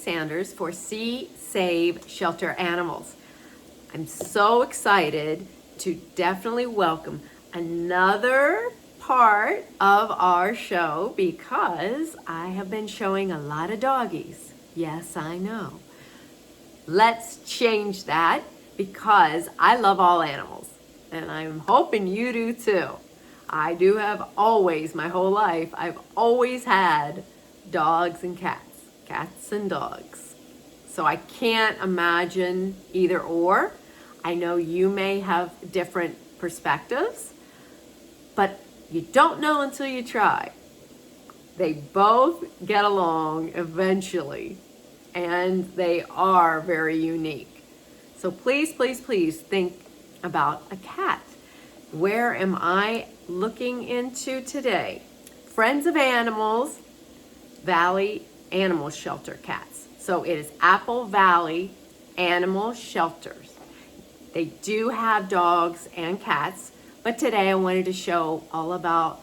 Sanders for See, Save, Shelter Animals. I'm so excited to definitely welcome another part of our show because I have been showing a lot of doggies. Yes, I know. Let's change that because I love all animals and I'm hoping you do too. I do have always, my whole life, I've always had dogs and cats and dogs. So I can't imagine either or. I know you may have different perspectives, but you don't know until you try. They both get along eventually, and they are very unique. So please, please, please think about a cat. Where am I looking into today? Friends of Animals Valley Animal Shelter cats. So it is Apple Valley Animal Shelters. They do have dogs and cats, but today I wanted to show all about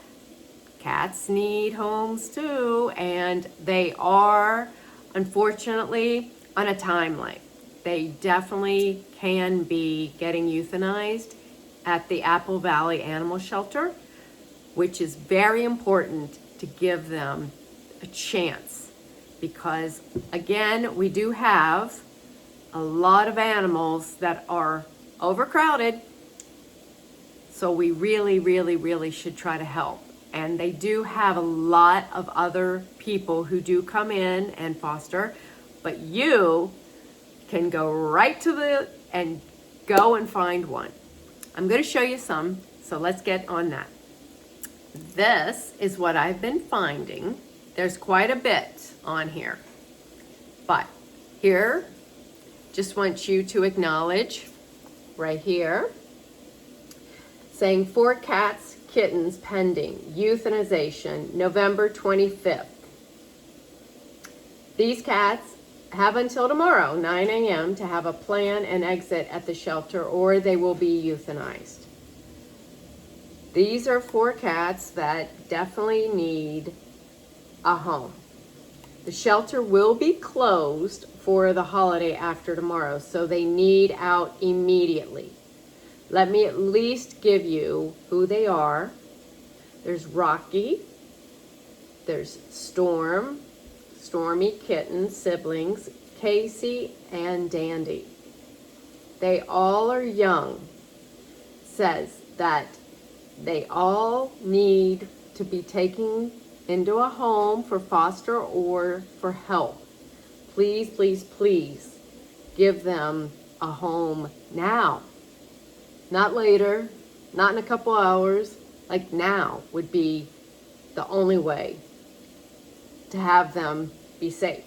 cats need homes too, and they are unfortunately on a timeline. They definitely can be getting euthanized at the Apple Valley Animal Shelter, which is very important to give them a chance because, again, we do have a lot of animals that are overcrowded, so we really, really, really should try to help. And they do have a lot of other people who do come in and foster, but you can go right to and go and find one. I'm going to show you some, so let's get on that. This is what I've been finding. There's quite a bit on here, but here, just want you to acknowledge right here, saying 4 cats, kittens pending euthanization, November 25th. These cats have until tomorrow, 9 a.m. to have a plan and exit at the shelter or they will be euthanized. These are 4 cats that definitely need a home. The shelter will be closed for the holiday after tomorrow, so they need out immediately. Let me at least give you who they are. There's Rocky, there's Storm, Stormy Kitten, siblings, Casey and Dandy. They all are young. Says that they all need to be taken into a home for foster or for help. Please, please, please give them a home now. Not later, not in a couple hours, like now would be the only way to have them be safe.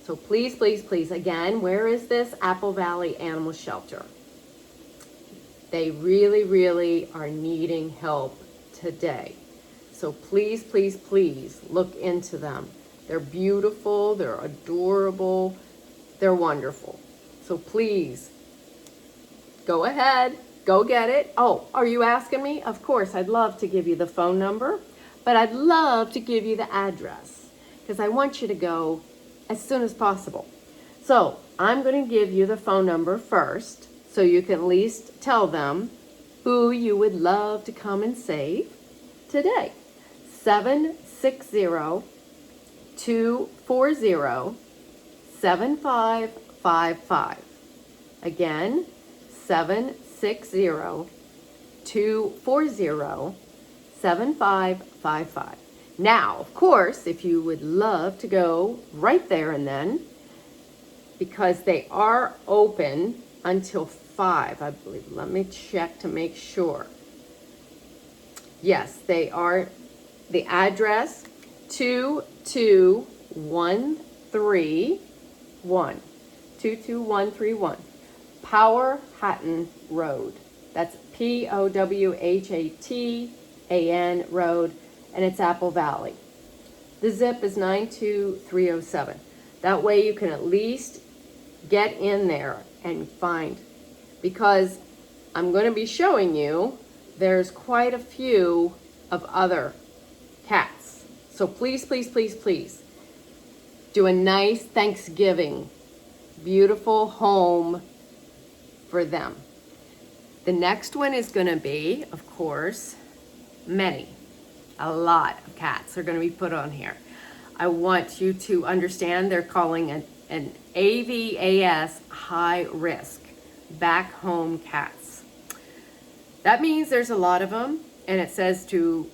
So please, please, please, again, where is this? Apple Valley Animal Shelter. They really, really are needing help today. So please, please, please look into them. They're beautiful, they're adorable, they're wonderful. So please, go ahead, go get it. Oh, are you asking me? Of course, I'd love to give you the phone number, but I'd love to give you the address because I want you to go as soon as possible. So I'm going to give you the phone number first so you can at least tell them who you would love to come and save today. 760-240-7555. Again, 760-240-7555. Now, of course, if you would love to go right there and then, because they are open until 5, I believe. Let me check to make sure. Yes, they are. The address 22131 Powhatan Road. That's Powhatan Road, and it's Apple Valley. The zip is 92307. That way you can at least get in there and find, because I'm going to be showing you there's quite a few of other cats. So please, please, please, please do a nice Thanksgiving, beautiful home for them. The next one is going to be, of course, a lot of cats are going to be put on here. I want you to understand they're calling an AVAS high risk, back home cats. That means there's a lot of them, and it says to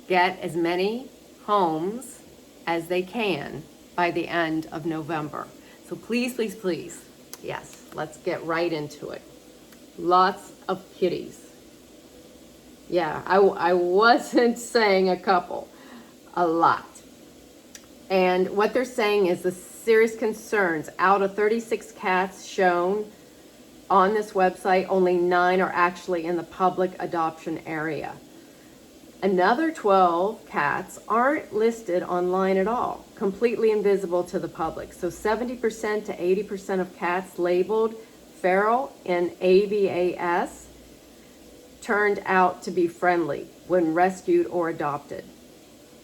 get as many homes as they can by the end of November. So please, please, please, yes, let's get right into it. Lots of kitties. Yeah, I wasn't saying a couple, a lot. And what they're saying is the serious concerns. Out of 36 cats shown on this website, only 9 are actually in the public adoption area. Another 12 cats aren't listed online at all, completely invisible to the public. So 70% to 80% of cats labeled feral in AVAS turned out to be friendly when rescued or adopted.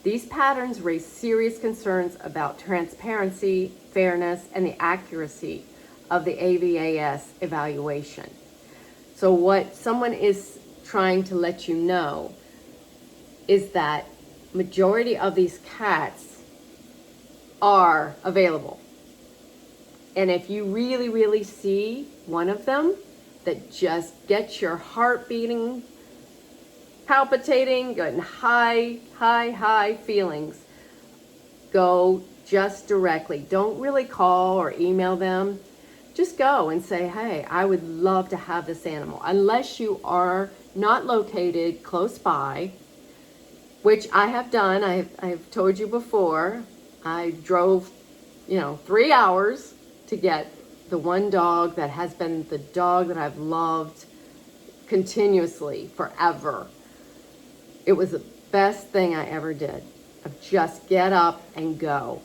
These patterns raise serious concerns about transparency, fairness, and the accuracy of the AVAS evaluation. So what someone is trying to let you know is that majority of these cats are available. And if you really, really see one of them that just gets your heart beating, palpitating, getting high feelings, go just directly. Don't really call or email them. Just go and say, hey, I would love to have this animal. Unless you are not located close by, which I have done. I've told you before. I drove, 3 hours to get the one dog that has been the dog that I've loved continuously forever. It was the best thing I ever did, of just get up and go.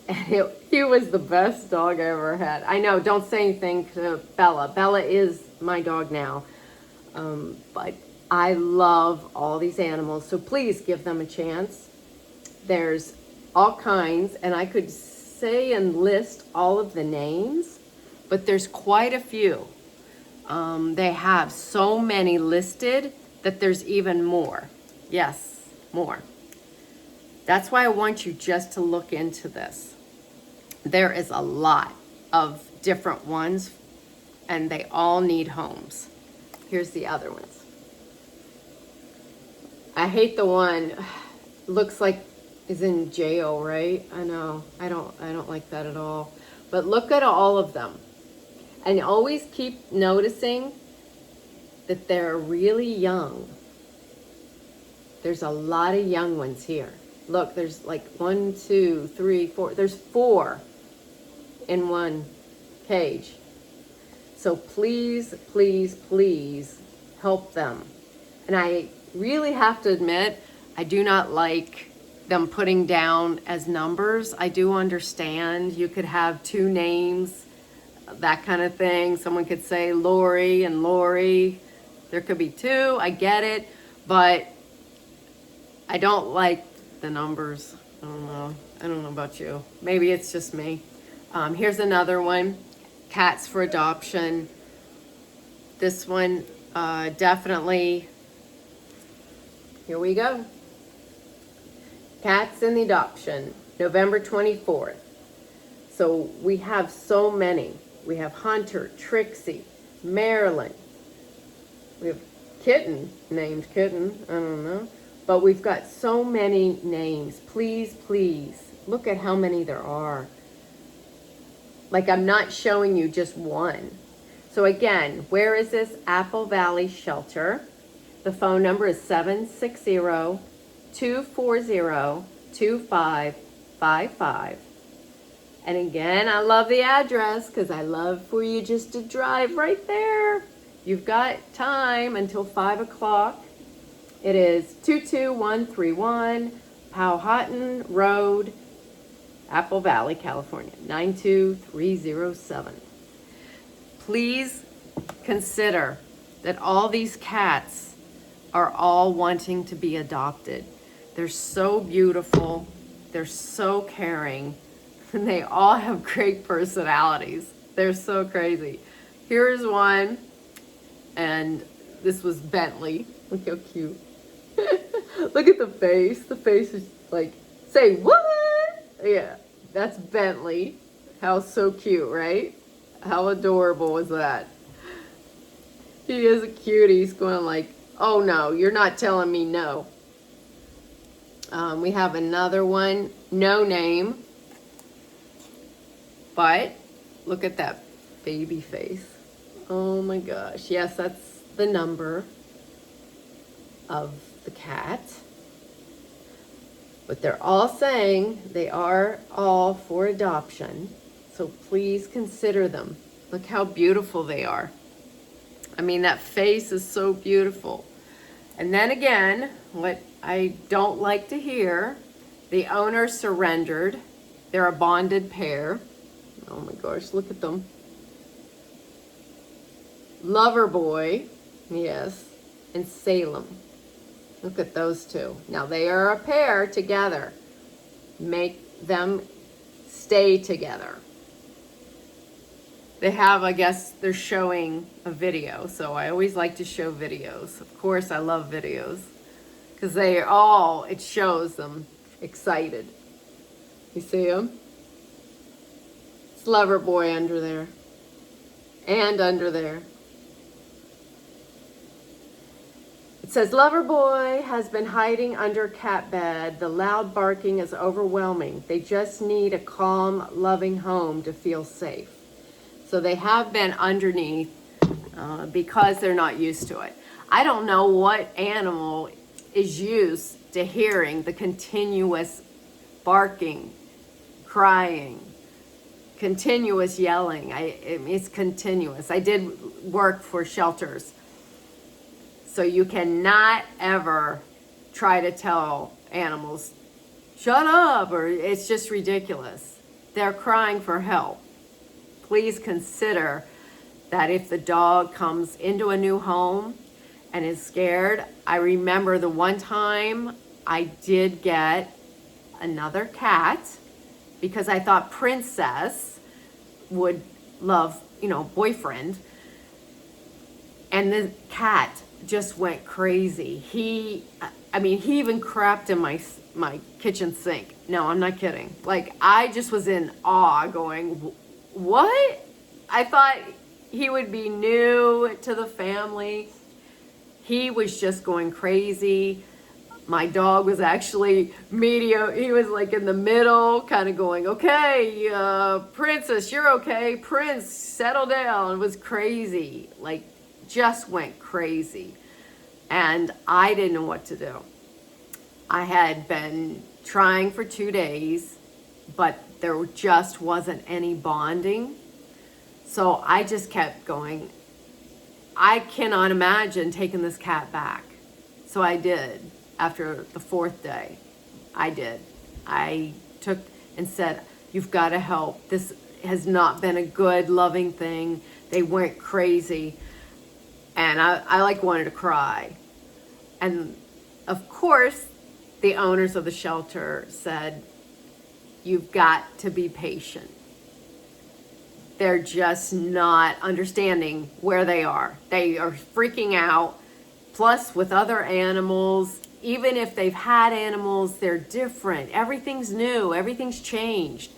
And he was the best dog I ever had. I know, don't say anything to Bella. Bella is my dog now. But I love all these animals, so please give them a chance. There's all kinds, and I could say and list all of the names, but there's quite a few. They have so many listed that there's even more. Yes, more. That's why I want you just to look into this. There is a lot of different ones, and they all need homes. Here's the other ones. I hate the one, looks like is in jail, right? I know, I don't like that at all. But look at all of them. And always keep noticing that they're really young. There's a lot of young ones here. Look, there's like 1, 2, 3, 4. There's 4 in one cage. So please, please, please help them. And I really have to admit, I do not like them putting down as numbers. I do understand you could have 2 names, that kind of thing. Someone could say Lori and Lori. There could be 2, I get it. But I don't like the numbers. I don't know about you. Maybe it's just me. Here's another one, cats for adoption. This one, definitely, here we go. Cats in the adoption, November 24th. So we have so many. We have Hunter, Trixie, Marilyn. We have Kitten, named Kitten, I don't know. But we've got so many names. Please, please, look at how many there are. Like, I'm not showing you just one. So again, where is this? Apple Valley Shelter. The phone number is 760-240-2555. And again, I love the address because I love for you just to drive right there. You've got time until 5 o'clock. It is 22131 Powhatan Road, Apple Valley, California, 92307. Please consider that all these cats are all wanting to be adopted. They're so beautiful. They're so caring. And they all have great personalities. They're so crazy. Here's one, and this was Bentley. Look how cute. Look at the face. The face is like, say what? Yeah, that's Bentley. How so cute, right? How adorable was that? He is a cutie. He's going like, oh no, you're not telling me no. We have another one, no name. But look at that baby face. Oh my gosh. Yes, that's the number of the cat. But they're all saying they are all for adoption. So please consider them. Look how beautiful they are. I mean, that face is so beautiful. And then again, what I don't like to hear, the owner surrendered. They're a bonded pair. Oh my gosh, look at them. Lover Boy, yes, and Salem. Look at those two. Now they are a pair together. Make them stay together. They have, I guess, they're showing a video, so I always like to show videos. Of course, I love videos because it shows them excited. You see them? It's Lover Boy under there and under there. It says, Lover Boy has been hiding under cat bed. The loud barking is overwhelming. They just need a calm, loving home to feel safe. So they have been underneath because they're not used to it. I don't know what animal is used to hearing the continuous barking, crying, continuous yelling. It's continuous. I did work for shelters. So you cannot ever try to tell animals, shut up, or it's just ridiculous. They're crying for help. Please consider that if the dog comes into a new home and is scared. I remember the one time I did get another cat because I thought Princess would love, boyfriend. And the cat just went crazy. He even crapped in my kitchen sink. No, I'm not kidding. Like, I just was in awe going, what? I thought he would be new to the family. He was just going crazy. My dog was actually medium. He was like in the middle, kind of going, okay, Princess, you're okay. Prince, settle down. It was crazy. Like, just went crazy. And I didn't know what to do. I had been trying for 2 days, but there just wasn't any bonding. So I just kept going, I cannot imagine taking this cat back. So I did. After the 4th day, I did. I took and said, you've got to help. This has not been a good, loving thing. They went crazy. And I like wanted to cry. And of course, the owners of the shelter said, you've got to be patient. They're just not understanding where they are. They are freaking out. Plus, with other animals, even if they've had animals, they're different. Everything's new. Everything's changed.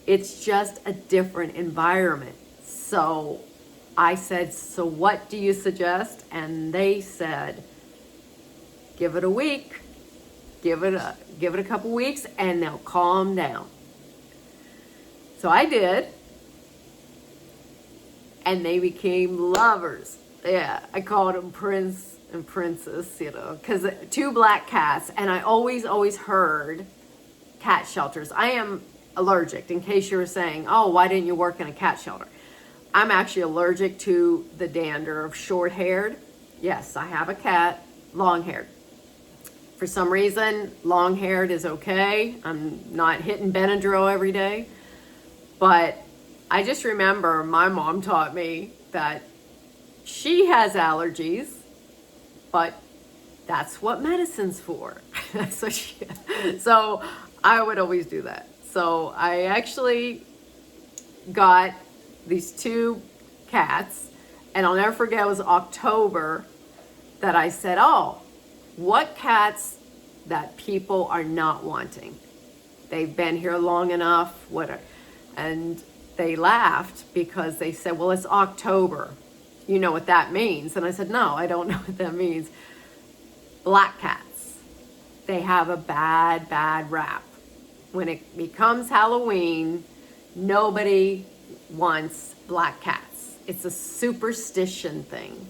It's just a different environment. So I said, so what do you suggest? And they said, give it a week. Give it a couple weeks, and they'll calm down. So I did. And they became lovers. Yeah, I called them Prince and Princess, because 2 black cats. And I always heard cat shelters. I am allergic, in case you were saying, oh, why didn't you work in a cat shelter? I'm actually allergic to the dander of short-haired. Yes, I have a cat, long-haired. For some reason, long-haired is okay. I'm not hitting Benadryl every day. But I just remember my mom taught me that she has allergies, but that's what medicine's for. So I would always do that. So I actually got these 2 cats, and I'll never forget, it was October that I said, oh, what cats that people are not wanting? They've been here long enough, whatever. And they laughed because they said, well, it's October. You know what that means? And I said, no, I don't know what that means. Black cats. They have a bad, bad rap. When it becomes Halloween, nobody wants black cats. It's a superstition thing,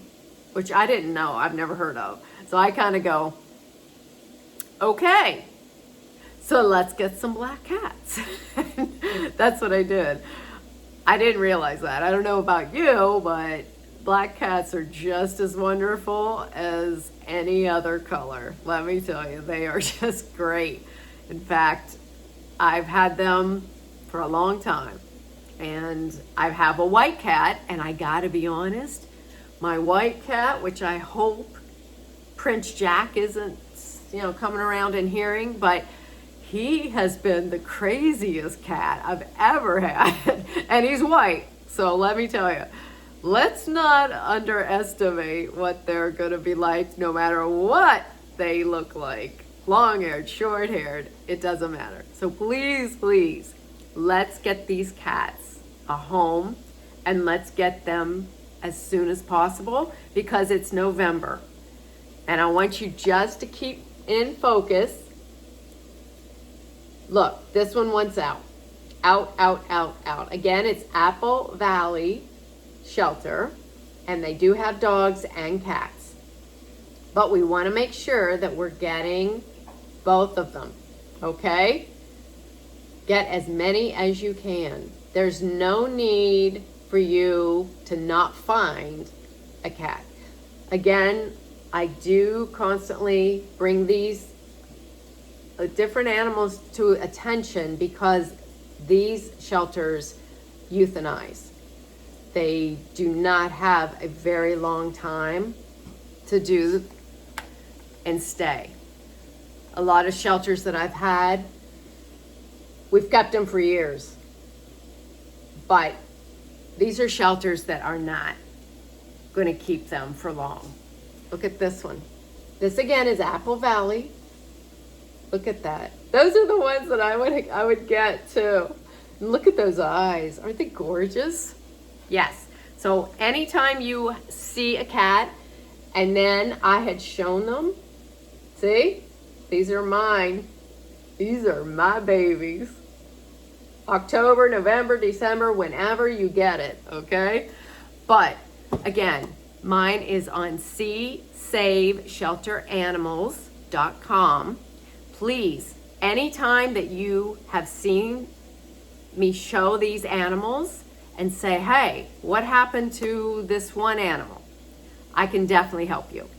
which I didn't know. I've never heard of. So I kind of go, okay, so let's get some black cats. That's what I did. I didn't realize that. I don't know about you, but black cats are just as wonderful as any other color. Let me tell you, they are just great. In fact, I've had them for a long time. And I have a white cat, and I gotta be honest, my white cat, which I hope Prince Jack isn't, coming around and hearing, but he has been the craziest cat I've ever had, and he's white. So let me tell you, let's not underestimate what they're gonna be like, no matter what they look like. Long-haired, short-haired, it doesn't matter. So please, please, let's get these cats a home, and let's get them as soon as possible, because it's November. And I want you just to keep in focus. Look, this one wants out. Out, out, out, out. Again, it's Apple Valley Shelter, and they do have dogs and cats. But we want to make sure that we're getting both of them, okay? Get as many as you can. There's no need for you to not find a cat. Again, I do constantly bring these different animals to attention because these shelters euthanize. They do not have a very long time to do and stay. A lot of shelters that I've had, we've kept them for years. But these are shelters that are not going to keep them for long. Look at this one. This again is Apple Valley. Look at that. Those are the ones that I would get too. And look at those eyes. Aren't they gorgeous? Yes. So anytime you see a cat, and then I had shown them, see, these are mine. These are my babies. October, November, December, whenever you get it, okay? But again, mine is on SeeSaveShelterAnimals.com. Please, anytime that you have seen me show these animals and say, hey, what happened to this one animal? I can definitely help you.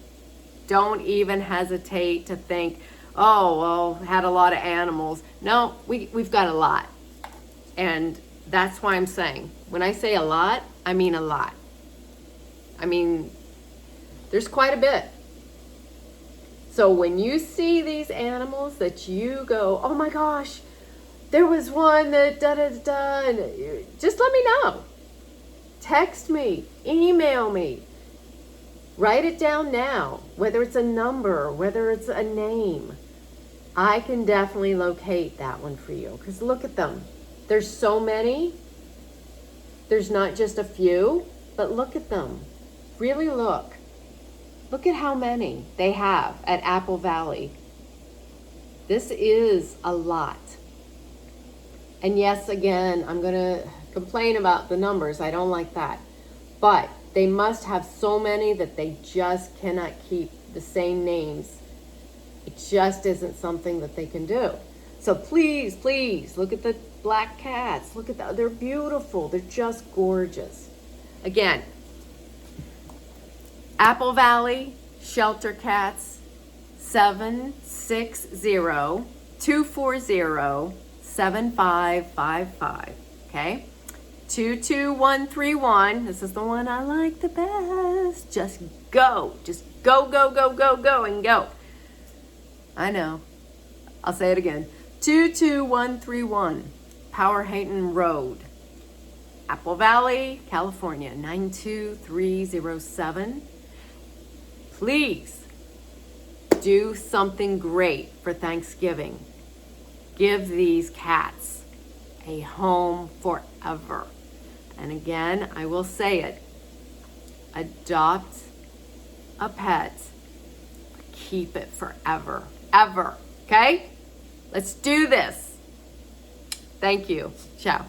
Don't even hesitate to think, oh, well, had a lot of animals. No, we've got a lot. And that's why I'm saying, when I say a lot, I mean a lot. I mean, there's quite a bit. So when you see these animals that you go, oh my gosh, there was one that da-da-da-da, and just let me know. Text me, email me. Write it down now, whether it's a number, whether it's a name. I can definitely locate that one for you, because look at them. There's so many. There's not just a few, but look at them. Really look. Look at how many they have at Apple Valley. This is a lot. And yes, again, I'm going to complain about the numbers. I don't like that. But they must have so many that they just cannot keep the same names. It just isn't something that they can do. So please, please, look at the black cats. Look at that. They're beautiful. They're just gorgeous. Again, Apple Valley Shelter Cats, 760-240-7555. Okay? 22131. This is the one I like the best. Just go. Just go, go, go, go, go, and go. I know. I'll say it again. 22131 Powhatan Road, Apple Valley, California, 92307. Please do something great for Thanksgiving. Give these cats a home forever. And again, I will say it. Adopt a pet. Keep it forever. Ever. Okay? Let's do this. Thank you. Ciao.